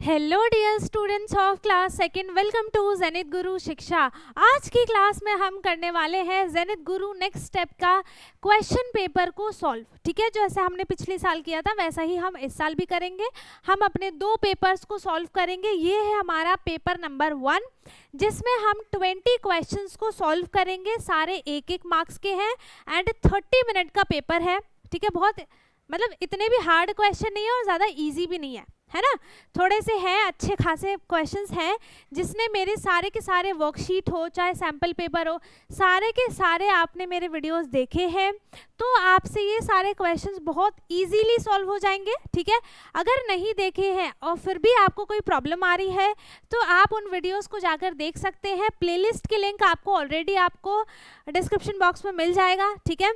Hello dear students of class second, welcome to Zenith Guru Shiksha. आज की class में हम करने वाले हैं जेनिथ गुरु नेक्स्ट स्टेप का क्वेश्चन पेपर को सॉल्व। ठीक है, जैसे हमने पिछले साल किया था वैसा ही हम इस साल भी करेंगे। हम अपने दो पेपर्स को सॉल्व करेंगे। ये है हमारा पेपर नंबर 1 जिसमें हम 20 क्वेश्चंस को सॉल्व करेंगे। सारे एक मार्क्स के हैं एंड 30 मिनट का पेपर है। ठीक है, बहुत मतलब इतने भी हार्ड क्वेश्चन नहीं है और ज़्यादा ईजी भी नहीं है ना, थोड़े से हैं, अच्छे खासे क्वेश्चंस हैं। जिसने मेरे सारे के सारे वर्कशीट हो चाहे सैम्पल पेपर हो, सारे के सारे आपने मेरे वीडियोस देखे हैं, तो आपसे ये सारे क्वेश्चंस बहुत इजीली सॉल्व हो जाएंगे। ठीक है, अगर नहीं देखे हैं और फिर भी आपको कोई प्रॉब्लम आ रही है तो आप उन वीडियोस को जाकर देख सकते हैं। प्लेलिस्ट की लिंक आपको ऑलरेडी आपको डिस्क्रिप्शन बॉक्स में मिल जाएगा। ठीक है,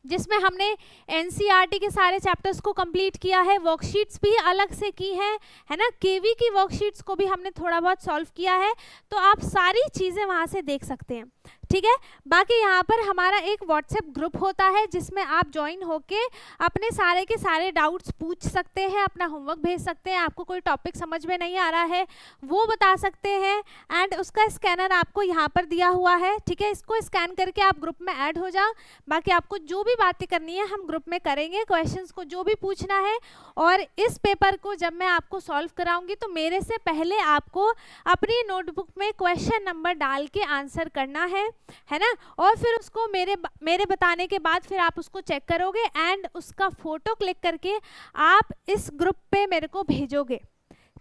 जिसमें हमने एनसीईआरटी के सारे चैप्टर्स को कंप्लीट किया है, वर्कशीट्स भी अलग से की है ना, केवी की वर्कशीट्स को भी हमने थोड़ा बहुत सॉल्व किया है, तो आप सारी चीज़ें वहाँ से देख सकते हैं। ठीक है, बाकी यहाँ पर हमारा एक व्हाट्सएप ग्रुप होता है जिसमें आप ज्वाइन होके अपने सारे के सारे डाउट्स पूछ सकते हैं, अपना होमवर्क भेज सकते हैं, आपको कोई टॉपिक समझ में नहीं आ रहा है वो बता सकते हैं एंड उसका स्कैनर आपको यहाँ पर दिया हुआ है। ठीक है, इसको स्कैन करके आप ग्रुप में ऐड हो जाओ। बाकी आपको जो भी बातें करनी है हम ग्रुप में करेंगे, क्वेश्चंस को जो भी पूछना है। और इस पेपर को जब मैं आपको सॉल्व कराऊंगी तो मेरे से पहले आपको अपनी नोटबुक में क्वेश्चन नंबर डाल के आंसर करना है ना, और फिर उसको मेरे बताने के बाद फिर आप उसको चेक करोगे एंड उसका फोटो क्लिक करके आप इस ग्रुप पे मेरे को भेजोगे।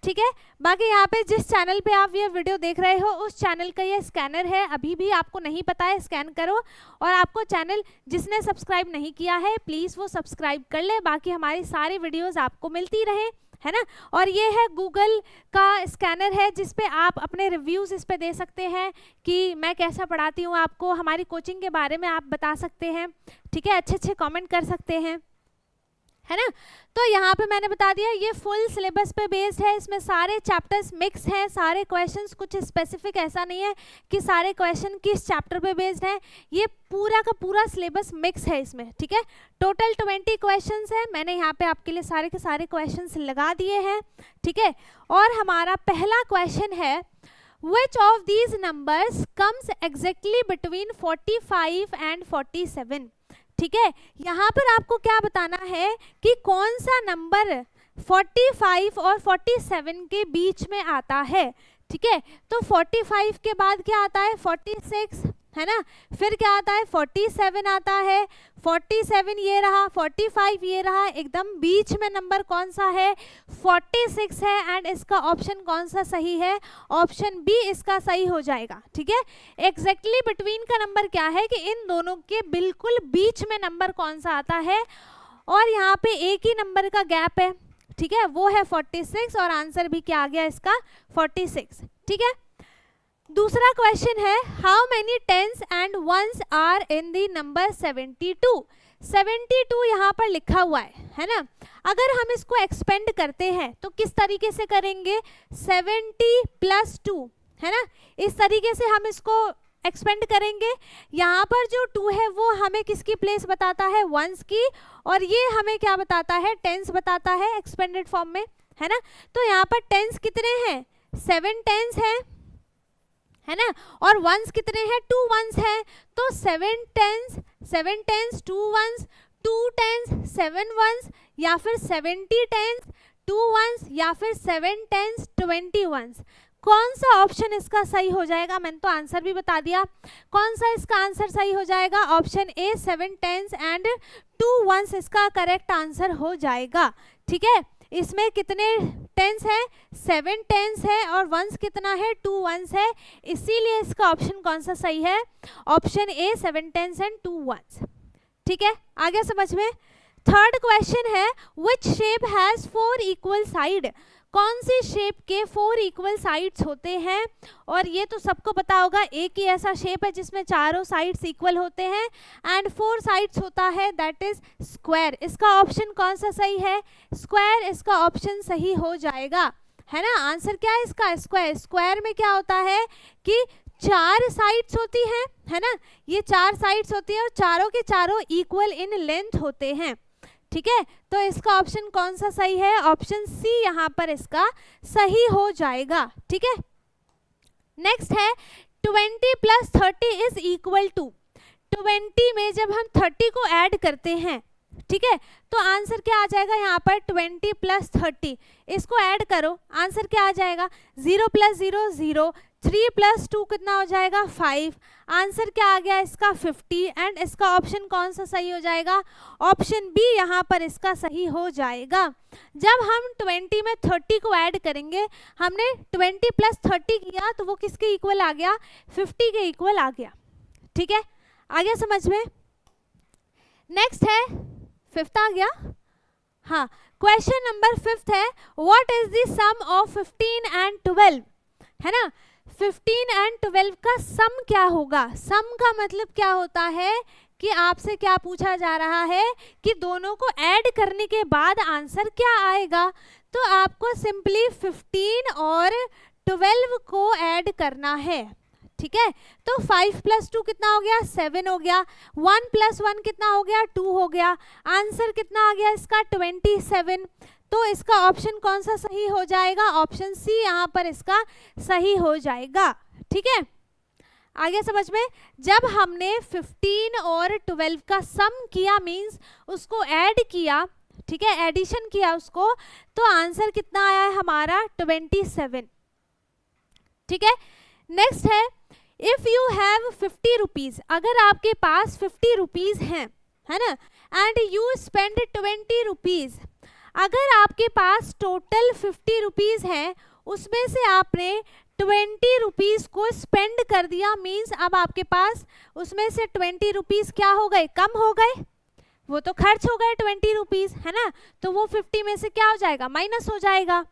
ठीक है, बाकी यहाँ पे जिस चैनल पे आप ये वीडियो देख रहे हो उस चैनल का ये स्कैनर है, अभी भी आपको नहीं पता है स्कैन करो। और आपको चैनल जिसने सब्सक्राइब नहीं किया है प्लीज़ वो सब्सक्राइब कर ले, बाकी हमारी सारी वीडियोस आपको मिलती रहे, है ना। और ये है गूगल का स्कैनर है जिस पे आप अपने रिव्यूज़ इस पे दे सकते हैं कि मैं कैसा पढ़ाती हूँ, आपको हमारी कोचिंग के बारे में आप बता सकते हैं। ठीक है, अच्छे अच्छे कमेंट कर सकते हैं, है ना। तो यहाँ पे मैंने बता दिया ये फुल सिलेबस पे बेस्ड है, इसमें सारे चैप्टर्स मिक्स हैं, सारे क्वेश्चंस कुछ स्पेसिफिक ऐसा नहीं है कि सारे क्वेश्चन किस चैप्टर पे बेस्ड हैं, ये पूरा का पूरा सिलेबस मिक्स है इसमें। ठीक है, टोटल 20 क्वेश्चंस है, मैंने यहाँ पे आपके लिए सारे के सारे क्वेश्चंस लगा दिए हैं। ठीक है, और हमारा पहला क्वेश्चन है Which of these numbers comes exactly between 45 and 47? ठीक है, यहाँ पर आपको क्या बताना है कि कौन सा नंबर 45 और 47 के बीच में आता है। ठीक है, तो 45 के बाद क्या आता है 46, है ना, फिर क्या आता है 47 आता है, 47 ये रहा, 45 ये रहा, एकदम बीच में नंबर कौन सा है 46 है एंड इसका ऑप्शन कौन सा सही है, ऑप्शन बी इसका सही हो जाएगा। ठीक है, एग्जैक्टली बिटवीन का नंबर क्या है कि इन दोनों के बिल्कुल बीच में नंबर कौन सा आता है, और यहाँ पे एक ही नंबर का गैप है। ठीक है, वो है 46 और आंसर भी क्या आ गया इसका 46। ठीक है, दूसरा क्वेश्चन है how many tens and ones are in the number 72। 72 यहाँ पर लिखा हुआ है ना। अगर हम इसको एक्सपेंड करते हैं तो किस तरीके से करेंगे 70 + 2, है ना, इस तरीके से हम इसको एक्सपेंड करेंगे। यहाँ पर जो 2 है वो हमें किसकी प्लेस बताता है वंस की, और ये हमें क्या बताता है टेंस बताता है एक्सपेंडेड फॉर्म में, है ना। तो यहाँ पर टेंस कितने हैं 7 टेंस है ना, और वंस कितने हैं 2 वंस हैं, तो 7 टेंस 2 वंस, 2 टेंस 7 वंस, या फिर 70 टेंस 2 वंस, या फिर 7 टेंस 20 वंस। कौन सा ऑप्शन इसका सही हो जाएगा, मैंने तो आंसर भी बता दिया, कौन सा इसका आंसर सही हो जाएगा, option A 7 tens and 2 ones इसका करेक्ट आंसर हो जाएगा। ठीक है, इसमें कितने टेंस है 7 टेंस है और वंस कितना है 2 वंस है, इसीलिए इसका ऑप्शन कौन सा सही है, option A 7 tens and 2 ones. ठीक है, आ गया समझ में। थर्ड क्वेश्चन है which shape has 4 equal side. कौन सी शेप के 4 इक्वल साइड्स होते हैं, और ये तो सबको पता होगा, एक ही ऐसा शेप है जिसमें चारों साइड्स इक्वल होते हैं एंड 4 साइड्स होता है, दैट इज स्क्वायर। इसका ऑप्शन कौन सा सही है, स्क्वायर इसका ऑप्शन सही हो जाएगा, है ना। आंसर क्या है इसका स्क्वायर। स्क्वायर में क्या होता है कि 4 साइड्स होती हैं, है ना, ये 4 साइड्स होती है और चारों के चारों इक्वल इन लेंथ होते हैं। ठीक है, तो इसका ऑप्शन कौन सा सही है? ऑप्शन सी यहाँ पर इसका सही हो जाएगा। ठीक है, नेक्स्ट है 20 प्लस 30 इज इक्वल टू, 20 में जब हम 30 को ऐड करते हैं, ठीक है, तो आंसर क्या आ जाएगा यहाँ पर? 20 प्लस 30, इसको ऐड करो, आंसर क्या आ जाएगा? 0 प्लस 0 0, 3 प्लस 2 कितना हो जाएगा? 5, आंसर क्या आ गया इसका? 50। एंड इसका ऑप्शन कौन सा सही हो जाएगा? ऑप्शन बी यहाँ पर इसका सही हो जाएगा। जब हम 20 में 30 को ऐड करेंगे, हमने 20 प्लस 30 किया तो वो किसके इक्वल आ गया? 50 के इक्वल आ गया। ठीक है, आ गया समझ में? नेक्स्ट है 5th आ गया। हाँ, क्वेश्चन नंबर 5th है what is the sum of 15 and 12, है ना? 15 एंड 12 का सम क्या होगा? सम का मतलब क्या होता है कि आपसे क्या पूछा जा रहा है कि दोनों को ऐड करने के बाद आंसर क्या आएगा। तो आपको सिंपली 15 और 12 को ऐड करना है। ठीक है, तो 5 प्लस 2 कितना हो गया? 7 हो गया। 1 प्लस 1 कितना हो गया? 2 हो गया। आंसर कितना आ गया इसका? 27। तो इसका ऑप्शन कौन सा सही हो जाएगा? ऑप्शन सी यहाँ पर इसका सही हो जाएगा। ठीक है, आ गया समझ में? जब हमने 15 और 12 का सम किया, मीन्स उसको ऐड किया, ठीक है, एडिशन किया उसको, तो आंसर कितना आया है हमारा? 27। ठीक है, नेक्स्ट है इफ यू हैव 50 रुपीज, अगर आपके पास 50 रुपीज हैं, है ना, एंड यू स्पेंड 20 रुपीज, अगर आपके पास टोटल 50 रुपीज हैं, उसमें से आपने 20 रुपीज को स्पेंड कर दिया, मीन्स अब आपके पास उसमें से 20 रुपीज क्या हो गए? कम हो गए, वो तो खर्च हो गए 20 रुपीज, है ना, तो वो 50 में से क्या हो जाएगा? माइनस हो जाएगा।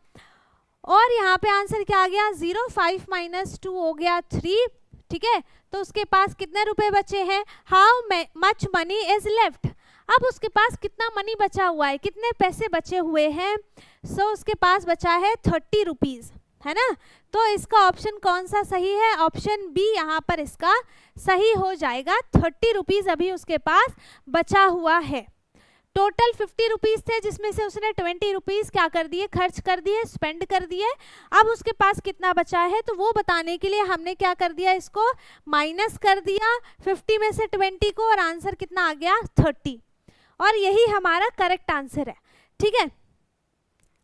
और यहाँ पे आंसर क्या आ गया? 0, 5 माइनस 2 हो गया 3। ठीक है, तो उसके पास कितने रुपए बचे हैं? How much money is left, अब उसके पास कितना मनी बचा हुआ है, कितने पैसे बचे हुए हैं? सो उसके पास बचा है 30 रुपीज, है ना। तो इसका ऑप्शन कौन सा सही है? ऑप्शन बी यहाँ पर इसका सही हो जाएगा। 30 रुपीज अभी उसके पास बचा हुआ है। टोटल 50 रुपीज थे, जिसमें से उसने 20 रुपीज क्या कर दिए? खर्च कर दिए, स्पेंड कर दिए। अब उसके पास कितना बचा है, तो वो बताने के लिए हमने क्या कर दिया? इसको माइनस कर दिया 50 में से 20 को, और आंसर कितना आ गया? 30। और यही हमारा करेक्ट आंसर है। ठीक है,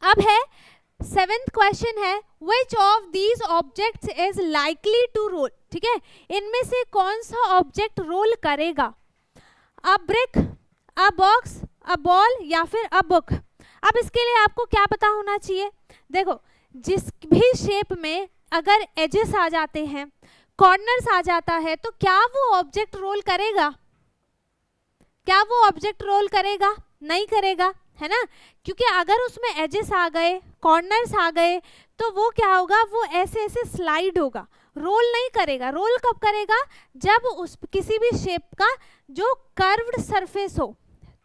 अब है 7th क्वेश्चन है which of these objects is likely to roll. ठीक है, इनमें से कौन सा ऑब्जेक्ट रोल करेगा? A brick, a box, a ball या फिर अ बुक। अब इसके लिए आपको क्या पता होना चाहिए? देखो, जिस भी शेप में अगर एजेस आ जाते हैं, कॉर्नर्स आ जाता है, तो क्या वो ऑब्जेक्ट रोल करेगा? क्या वो ऑब्जेक्ट रोल करेगा? नहीं करेगा, है ना, क्योंकि अगर उसमें एजेस आ गए, कॉर्नर्स आ गए, तो वो क्या होगा? वो ऐसे ऐसे स्लाइड होगा, रोल नहीं करेगा। रोल कब करेगा? जब उस किसी भी शेप का जो कर्व्ड सरफेस हो,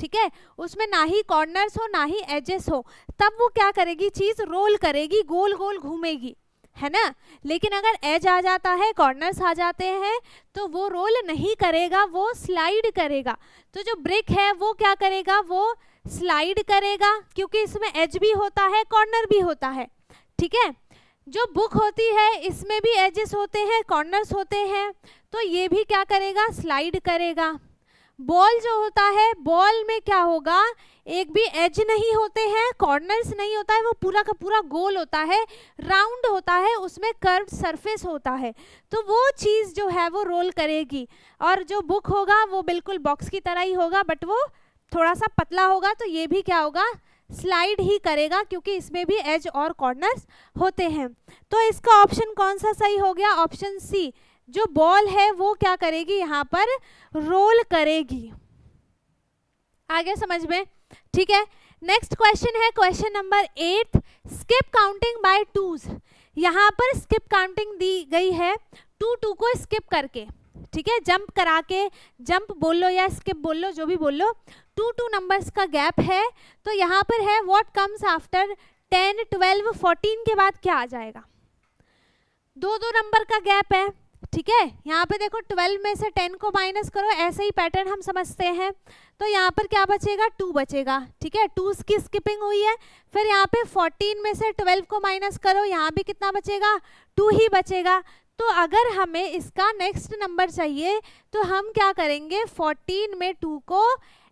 ठीक है, उसमें ना ही कॉर्नर्स हो ना ही एजेस हो, तब वो क्या करेगी? चीज रोल करेगी, गोल गोल घूमेगी, है ना। लेकिन अगर एज आ जाता है, कॉर्नर्स आ जाते हैं, तो वो रोल नहीं करेगा, वो स्लाइड करेगा। तो जो ब्रिक है वो क्या करेगा? वो स्लाइड करेगा, क्योंकि इसमें एज भी होता है, कॉर्नर भी होता है। ठीक है, जो बुक होती है इसमें भी एजेस होते हैं, कॉर्नर्स होते हैं, तो ये भी क्या करेगा? स्लाइड करेगा। बॉल जो होता है, बॉल में क्या होगा? एक भी एज नहीं होते हैं, कॉर्नर्स नहीं होता है, वो पूरा का पूरा गोल होता है, राउंड होता है, उसमें कर्व्ड सरफेस होता है, तो वो चीज़ जो है वो रोल करेगी। और जो बुक होगा वो बिल्कुल बॉक्स की तरह ही होगा, बट वो थोड़ा सा पतला होगा, तो ये भी क्या होगा? स्लाइड ही करेगा, क्योंकि इसमें भी एज और कॉर्नर्स होते हैं। तो इसका ऑप्शन कौन सा सही हो गया? ऑप्शन सी, जो बॉल है वो क्या करेगी? यहाँ पर रोल करेगी। आगे समझ में? ठीक है, नेक्स्ट क्वेश्चन है question number 8, skip counting by twos. यहाँ पर स्किप काउंटिंग दी गई है 2 को स्किप करके, ठीक है, जंप करा के, जंप बोल लो या स्किप बोल लो, जो भी बोल लो, 2 नंबर्स का गैप है। तो यहाँ पर है व्हाट कम्स आफ्टर 10, 12, 14 के बाद क्या आ जाएगा? 2 नंबर का गैप है, ठीक है, यहाँ पे देखो 12 में से 10 को माइनस करो, ऐसे ही पैटर्न हम समझते हैं। तो यहाँ पर क्या बचेगा, 2 बचेगा। ठीक है, 2 की स्किपिंग हुई है। फिर यहाँ पे 14 में से 12 को माइनस करो, यहाँ भी कितना बचेगा, 2 ही बचेगा। तो अगर हमें इसका नेक्स्ट नंबर चाहिए तो हम क्या करेंगे, 14 में 2 को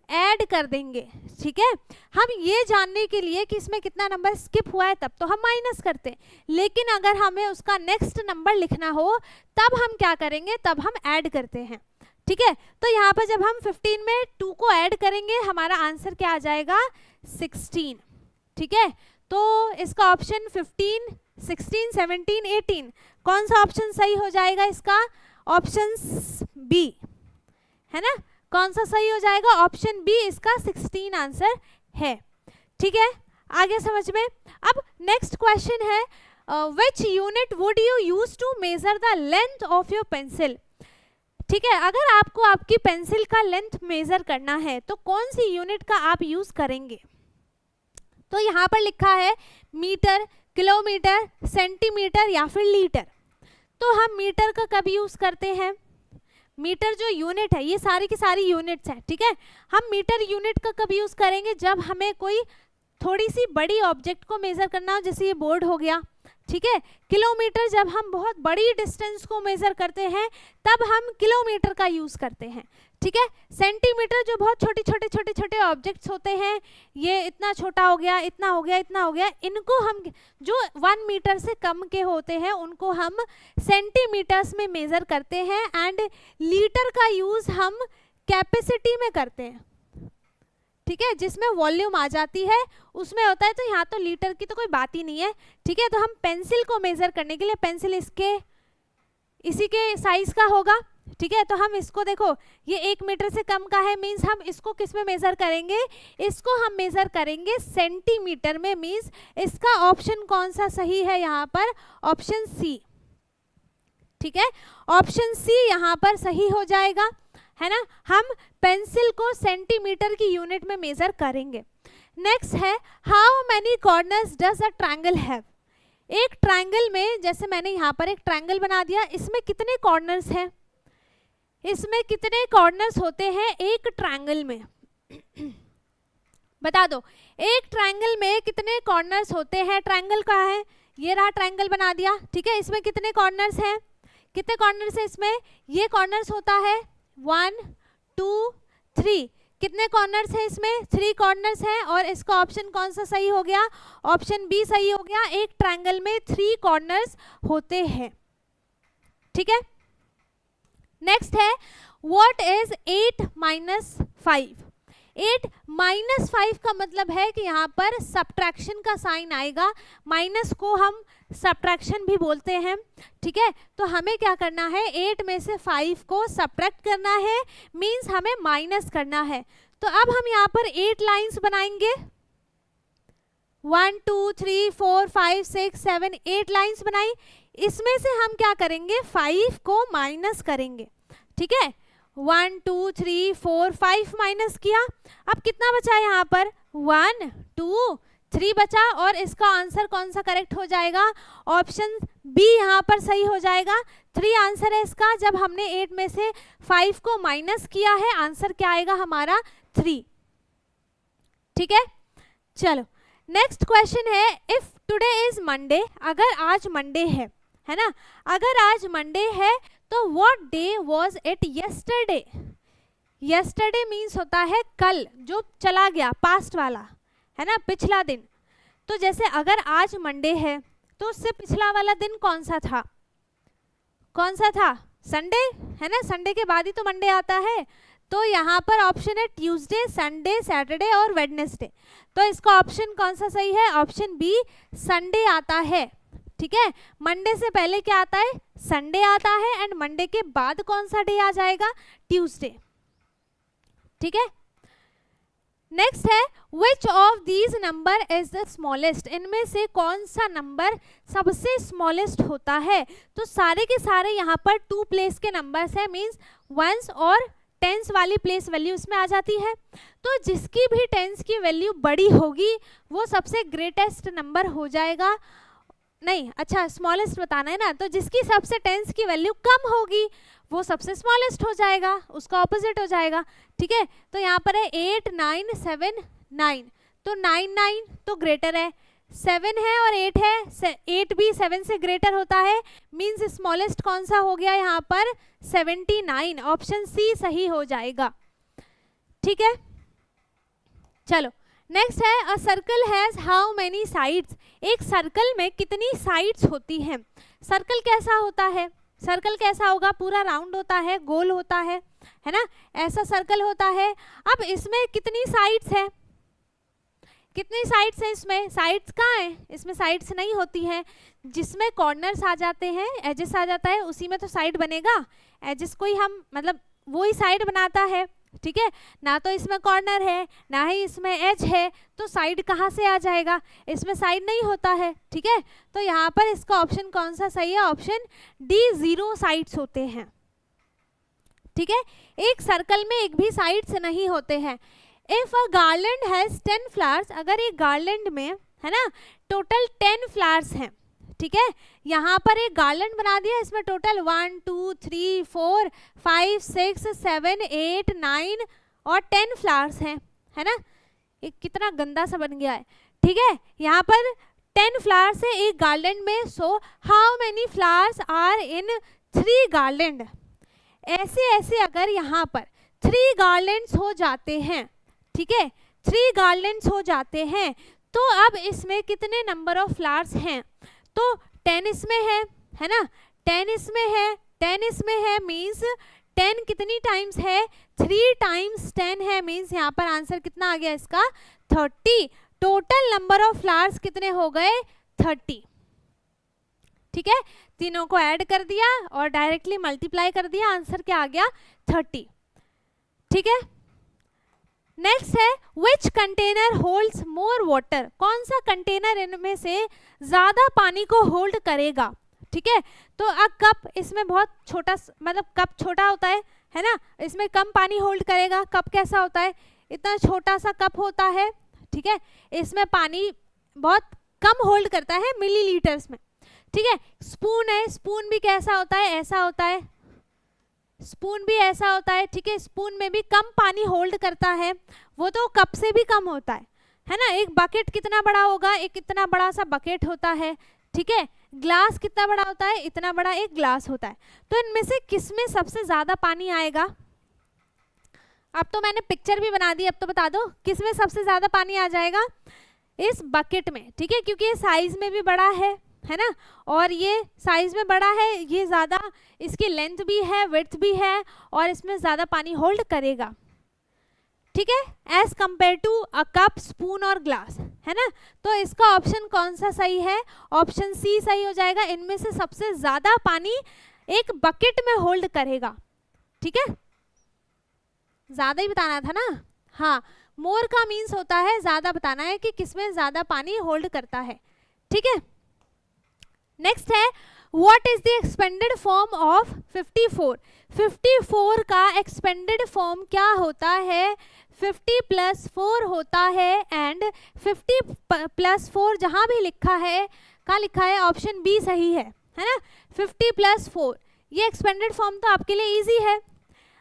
ऐड कर देंगे। ठीक है, हम ये जानने के लिए कि इसमें कितना नंबर स्किप हुआ है तब तो हम माइनस करते हैं, लेकिन अगर हमें उसका नेक्स्ट नंबर लिखना हो तब हम क्या करेंगे, तब हम ऐड करते हैं। ठीक है, तो यहाँ पर जब हम 15 में 2 को ऐड करेंगे हमारा आंसर क्या आ जाएगा, 16। ठीक है, तो इसका ऑप्शन 15, 16, 17, 18 कौन सा ऑप्शन सही हो जाएगा, इसका ऑप्शन बी है ना। कौन सा सही हो जाएगा, ऑप्शन बी इसका 16 आंसर है। ठीक है, आगे समझ में। अब नेक्स्ट क्वेश्चन है, which unit would you use to measure the length of your pencil. ठीक है, अगर आपको आपकी पेंसिल का लेंथ मेजर करना है तो कौन सी यूनिट का आप यूज करेंगे। तो यहाँ पर लिखा है मीटर, किलोमीटर, सेंटीमीटर या फिर लीटर। तो हम मीटर का कब यूज करते हैं, मीटर जो यूनिट है, ये सारी की सारी यूनिट्स हैं। ठीक है, हम मीटर यूनिट का कब यूज करेंगे, जब हमें कोई थोड़ी सी बड़ी ऑब्जेक्ट को मेजर करना हो, जैसे ये बोर्ड हो गया। ठीक है, किलोमीटर जब हम बहुत बड़ी डिस्टेंस को मेजर करते हैं तब हम किलोमीटर का यूज करते हैं। ठीक है, सेंटीमीटर जो बहुत छोटे छोटे छोटे छोटे ऑब्जेक्ट्स होते हैं, ये इतना छोटा हो गया, इतना हो गया, इतना हो गया, इनको हम जो 1 मीटर से कम के होते हैं उनको हम सेंटीमीटर्स में मेजर करते हैं। एंड लीटर का यूज हम कैपेसिटी में करते हैं। ठीक है, जिसमें वॉल्यूम आ जाती है उसमें होता है, तो यहाँ तो लीटर की तो कोई बात ही नहीं है। ठीक है, तो हम पेंसिल को मेजर करने के लिए, पेंसिल इसी के साइज का होगा। ठीक है, तो हम इसको देखो, ये 1 मीटर से कम का है, मीन्स हम इसको किस में मेजर करेंगे, इसको हम मेजर करेंगे सेंटीमीटर में। मीन्स इसका ऑप्शन कौन सा सही है यहाँ पर, ऑप्शन सी। ठीक है, ऑप्शन सी यहाँ पर सही हो जाएगा, है ना। हम पेंसिल को सेंटीमीटर की यूनिट में मेजर करेंगे। नेक्स्ट है, how many corners does a triangle have. एक ट्रायंगल में, जैसे मैंने यहाँ पर एक ट्रायंगल बना दिया, इसमें कितने कॉर्नर्स हैं, इसमें कितने कॉर्नर्स होते हैं एक ट्रायंगल में बता दो। एक ट्रायंगल में कितने कॉर्नर्स होते हैं, ट्रायंगल कहाँ है, ये रहा, ट्रायंगल बना दिया। ठीक है, इसमें कितने कॉर्नर्स हैं, कितने कॉर्नर्स है इसमें, ये कॉर्नर्स होता है 1 2 3। कितने कॉर्नर्स है इसमें, 3 कॉर्नर्स हैं। और इसका ऑप्शन कौन सा सही हो गया, ऑप्शन बी सही हो गया। एक ट्रायंगल में 3 कॉर्नर्स होते हैं। ठीक है, नेक्स्ट है, व्हाट इज 8 माइनस 5। 8 माइनस 5 का मतलब है कि यहाँ पर सब्ट्रैक्शन का साइन आएगा, माइनस को हम सब्ट्रैक्शन भी बोलते हैं। ठीक है, तो हमें क्या करना है, 8 में से 5 को सब्ट्रैक्ट करना है, मींस हमें माइनस करना है। तो अब हम यहाँ पर 8 लाइंस बनाएंगे, 1 2 3 4 5 6 7 8 लाइंस बनाई। इसमें से हम क्या करेंगे, 5 को माइनस करेंगे। ठीक है, 1 2 3 4 5 माइनस किया। अब कितना बचा यहाँ पर, 1 2 3 बचा। और इसका आंसर कौन सा करेक्ट हो जाएगा, ऑप्शन बी यहाँ पर सही हो जाएगा। 3 आंसर है इसका। जब हमने 8 में से 5 को माइनस किया है, आंसर क्या आएगा हमारा, 3। ठीक है, चलो नेक्स्ट क्वेश्चन है, इफ टुडे इज मंडे, अगर आज मंडे है ना, अगर आज मंडे है तो what day was it yesterday. Yesterday means होता है कल, जो चला गया, पास्ट वाला, है ना, पिछला दिन। तो जैसे अगर आज मंडे है तो उससे पिछला वाला दिन कौन सा था, कौन सा था, संडे, है ना, संडे के बाद ही तो मंडे आता है। तो यहाँ पर ऑप्शन है ट्यूसडे, संडे, सैटरडे और वेडनेसडे। तो इसका ऑप्शन कौन सा सही है, ऑप्शन बी संडे आता है। ठीक है, मंडे से पहले क्या आता है, संडे आता है, एंड मंडे के बाद कौन सा डे आ जाएगा, ट्यूसडे। ठीक है, नेक्स्ट है, which of these number is the smallest. इनमें से कौन सा नंबर सबसे स्मॉलेस्ट होता है। तो सारे के सारे यहाँ पर 2 प्लेस के नंबर्स हैं, मीन्स वंस और टेंस वाली प्लेस वैल्यू इसमें आ जाती है। तो जिसकी भी टेंस की वैल्यू बड़ी होगी वो सबसे ग्रेटेस्ट नंबर हो जाएगा। नहीं, अच्छा स्मॉलेस्ट बताना है ना, तो जिसकी सबसे टेंस की वैल्यू कम होगी वो सबसे स्मॉलेस्ट हो जाएगा, उसका ऑपोजिट हो जाएगा। ठीक है, तो यहाँ पर है 8 9 7 9, तो 9 9 तो ग्रेटर है, 7 है और 8 है, 8 भी 7 से ग्रेटर होता है, मीन्स स्मॉलेस्ट कौन सा हो गया यहाँ पर 79, ऑप्शन सी सही हो जाएगा। ठीक है, चलो नेक्स्ट है a circle has how many sides, एक सर्कल में कितनी साइड्स होती हैं। सर्कल कैसा होता है, सर्कल कैसा होगा, पूरा राउंड होता है, गोल होता है ना, ऐसा सर्कल होता है। अब इसमें कितनी साइड्स है, कितनी साइड्स है इसमें, साइड्स कहाँ है, इसमें साइड्स नहीं होती हैं, जिसमें कॉर्नर्स आ जाते हैं, एजेस आ जाता है, उसी में तो साइड बनेगा। एजेस को ही हम मतलब वो ही साइड बनाता है। ठीक है, ना तो इसमें कॉर्नर है ना ही इसमें एज है, तो साइड कहाँ से आ जाएगा, इसमें साइड नहीं होता है। ठीक है, तो यहाँ पर इसका ऑप्शन कौन सा सही है, ऑप्शन डी 0 साइड्स होते हैं। ठीक है, एक सर्कल में एक भी साइड्स नहीं होते हैं। If a garland has 10 flowers, अगर एक गार्लैंड में है ना टोटल 10 फ्लावर्स हैं। ठीक है, यहाँ पर एक गार्लैंड बना दिया, इसमें टोटल 1 2 3 4 5 6 7 8 9 और 10 फ्लावर्स हैं, है ना, एक कितना गंदा सा बन गया है। ठीक है, यहाँ पर 10 फ्लावर्स है एक गार्लैंड में, so how many flowers are in 3 garland. ऐसे ऐसे अगर यहाँ पर 3 गार्लैंड्स हो जाते हैं, ठीक है 3 गार्लैंड्स हो जाते हैं, तो अब इसमें कितने नंबर ऑफ फ्लावर्स हैं, तो 10 इसमें है ना, 10 इसमें है, 10 इसमें है, मीन्स 10 कितनी टाइम्स है, 3 टाइम्स 10 है, मीन्स यहाँ पर आंसर कितना आ गया इसका 30। टोटल नंबर ऑफ फ्लावर्स कितने हो गए 30। ठीक है, तीनों को ऐड कर दिया और डायरेक्टली मल्टीप्लाई कर दिया, आंसर क्या आ गया 30। ठीक है, नेक्स्ट है विच कंटेनर होल्ड्स मोर वाटर, कौन सा कंटेनर इनमें से ज्यादा पानी को होल्ड करेगा। ठीक है, तो अब कप इसमें बहुत छोटा, मतलब कप छोटा होता है ना, इसमें कम पानी होल्ड करेगा। कप कैसा होता है, इतना छोटा सा कप होता है। ठीक है, इसमें पानी बहुत कम होल्ड करता है मिलीलीटर्स में। ठीक है, स्पून है, स्पून भी कैसा होता है, ऐसा होता है, स्पून भी ऐसा होता है। ठीक है, स्पून में भी कम पानी होल्ड करता है, वो तो कप से भी कम होता है ना। एक बकेट कितना बड़ा होगा, एक इतना बड़ा सा बकेट होता है। ठीक है, ग्लास कितना बड़ा होता है, इतना बड़ा एक ग्लास होता है। तो इनमें से किसमें सबसे ज्यादा पानी आएगा, अब तो मैंने पिक्चर भी बना दी, अब तो बता दो किसमें सबसे ज्यादा पानी आ जाएगा, इस बकेट में। ठीक है, क्योंकि ये साइज में भी बड़ा है ना, और ये साइज में बड़ा है, ये ज़्यादा इसकी लेंथ भी है, विड्थ भी है, और इसमें ज़्यादा पानी होल्ड करेगा। ठीक है, as compare to a cup, spoon और ग्लास, है ना। तो इसका ऑप्शन कौन सा सही है, ऑप्शन सी सही हो जाएगा। इनमें से सबसे ज़्यादा पानी एक बकेट में होल्ड करेगा। ठीक है, ज़्यादा ही बताना था ना, हाँ, मोर का मीन्स होता है ज़्यादा बताना है कि किसमें ज़्यादा पानी होल्ड करता है। ठीक है, नेक्स्ट है what is the expanded form of 54। 54 का एक्सपेंडेड फॉर्म क्या होता है, 50 + 4 होता है, एंड 50 + 4 जहां भी लिखा है, कहाँ लिखा है, ऑप्शन बी सही है ना। 50 + 4 ये एक्सपेंडेड फॉर्म तो आपके लिए इजी है।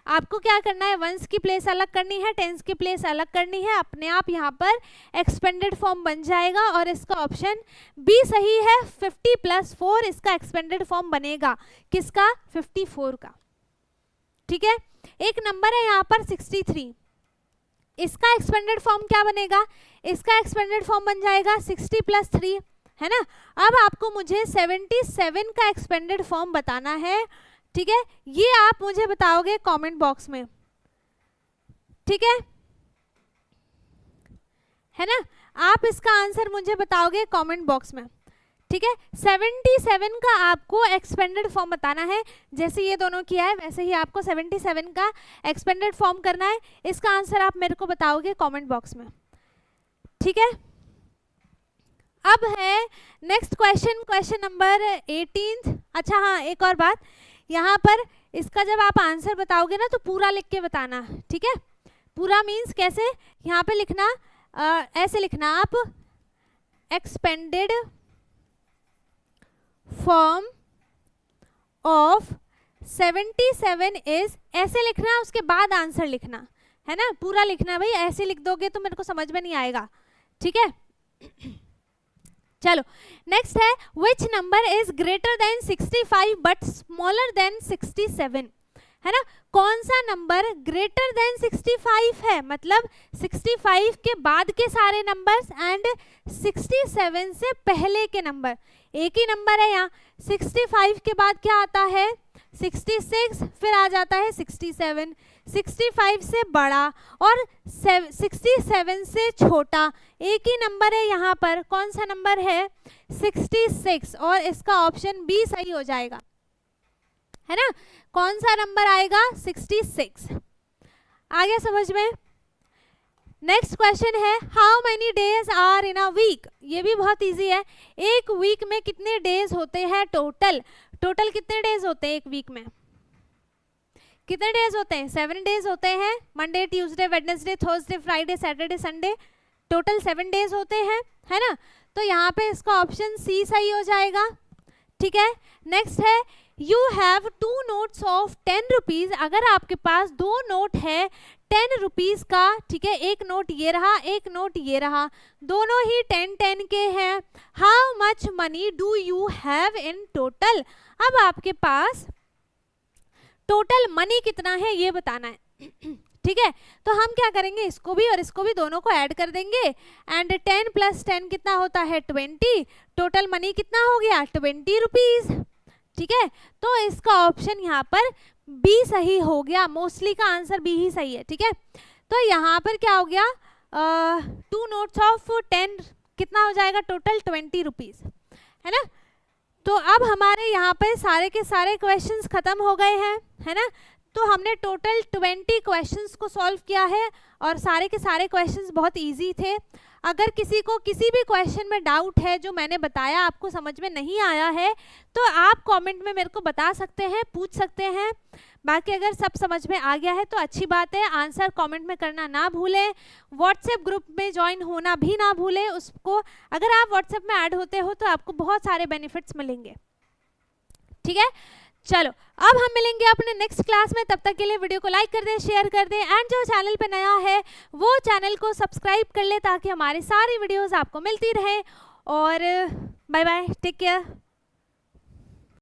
आपको क्या करना है, वंस की प्लेस अलग करनी है, टेंस की प्लेस अलग करनी है, अपने आप यहाँ पर एक्सपेंडेड फॉर्म बन जाएगा, और इसका ऑप्शन बी सही है। 50 + 4 इसका एक्सपेंडेड फॉर्म बनेगा, किसका, 54 का। ठीक है, एक नंबर है यहाँ पर 63, इसका एक्सपेंडेड फॉर्म क्या बनेगा, इसका एक्सपेंडेड फॉर्म बन जाएगा 60 + 3, है ना। अब आपको मुझे 77 का एक्सपेंडेड फॉर्म बताना है। ठीक है, ये आप मुझे बताओगे कमेंट बॉक्स में। ठीक है ना, आप इसका आंसर मुझे बताओगे कमेंट बॉक्स में। ठीक है, 77 का आपको एक्सपेंडेड फॉर्म बताना है, जैसे ये दोनों किया है वैसे ही आपको 77 का एक्सपेंडेड फॉर्म करना है। इसका आंसर आप मेरे को बताओगे कमेंट बॉक्स में। ठीक है, अब है नेक्स्ट क्वेश्चन, क्वेश्चन नंबर 18। अच्छा हाँ, एक और बात, यहाँ पर इसका जब आप आंसर बताओगे ना तो पूरा लिख के बताना। ठीक है, पूरा मीन्स कैसे, यहाँ पे लिखना ऐसे लिखना आप, एक्सपेंडेड फॉर्म ऑफ 77 इज, ऐसे लिखना है, उसके बाद आंसर लिखना है ना, पूरा लिखना है भाई, ऐसे लिख दोगे तो मेरे को समझ में नहीं आएगा, ठीक है। चलो नेक्स्ट है, which number is greater than 65 but smaller than 67, है ना, कौन सा नंबर ग्रेटर देन 65 है, मतलब 65 के बाद के सारे नंबर्स एंड 67 से पहले के नंबर, एक ही नंबर है यहाँ, 65 के बाद क्या आता है 66, फिर आ जाता है 67, 65 से बड़ा और 67 से छोटा, एक ही नंबर है यहाँ पर, कौन सा नंबर है 66, और इसका ऑप्शन बी सही हो जाएगा, है ना, कौन सा नंबर आएगा 66, आ गया समझ में। नेक्स्ट क्वेश्चन है, how many days are in a week, ये भी बहुत इजी है, एक वीक में कितने डेज होते हैं टोटल, टोटल कितने डेज होते हैं एक वीक में, कितने डेज होते हैं 7 डेज होते हैं, Monday Tuesday Wednesday Thursday Friday Saturday Sunday, total 7 days होते हैं, है ना, तो यहाँ पे इसका ऑप्शन सी सही हो जाएगा, ठीक है। नेक्स्ट है, you have 2 notes of 10 rupees, अगर आपके पास 2 नोट है 10 रुपीज का, ठीक है, एक नोट ये रहा एक नोट ये रहा, दोनों ही 10-10 के हैं, how much money do you have in total, अब आपके पास टोटल मनी कितना है ये बताना है, ठीक है, तो हम क्या करेंगे, इसको भी और इसको भी दोनों को ऐड कर देंगे, एंड 10 + 10 कितना होता है 20, टोटल मनी कितना हो गया 20 रुपीज, ठीक है, तो इसका ऑप्शन यहाँ पर बी सही हो गया, मोस्टली का आंसर बी ही सही है, ठीक है, तो यहाँ पर क्या हो गया 2 नोट्स ऑफ 10 कितना हो जाएगा टोटल 20 रुपीज, है ना, तो अब हमारे यहाँ पे सारे के सारे क्वेश्चंस खत्म हो गए हैं, है ना, तो हमने टोटल 20 क्वेश्चंस को सॉल्व किया है और सारे के सारे क्वेश्चंस बहुत इजी थे। अगर किसी को किसी भी क्वेश्चन में डाउट है जो मैंने बताया आपको समझ में नहीं आया है तो आप कमेंट में मेरे को बता सकते हैं, पूछ सकते हैं, बाकी अगर सब समझ में आ गया है तो अच्छी बात है, आंसर कमेंट में करना ना भूलें, व्हाट्सएप ग्रुप में ज्वाइन होना भी ना भूलें, उसको अगर आप व्हाट्सएप में ऐड होते हो तो आपको बहुत सारे बेनिफिट्स मिलेंगे, ठीक है। चलो अब हम मिलेंगे अपने नेक्स्ट क्लास में, तब तक के लिए वीडियो को लाइक कर दें, शेयर कर दें, एंड जो चैनल पे नया है वो चैनल को सब्सक्राइब कर ले ताकि हमारी सारी वीडियोस आपको मिलती रहे, और बाय बाय, टेक केयर।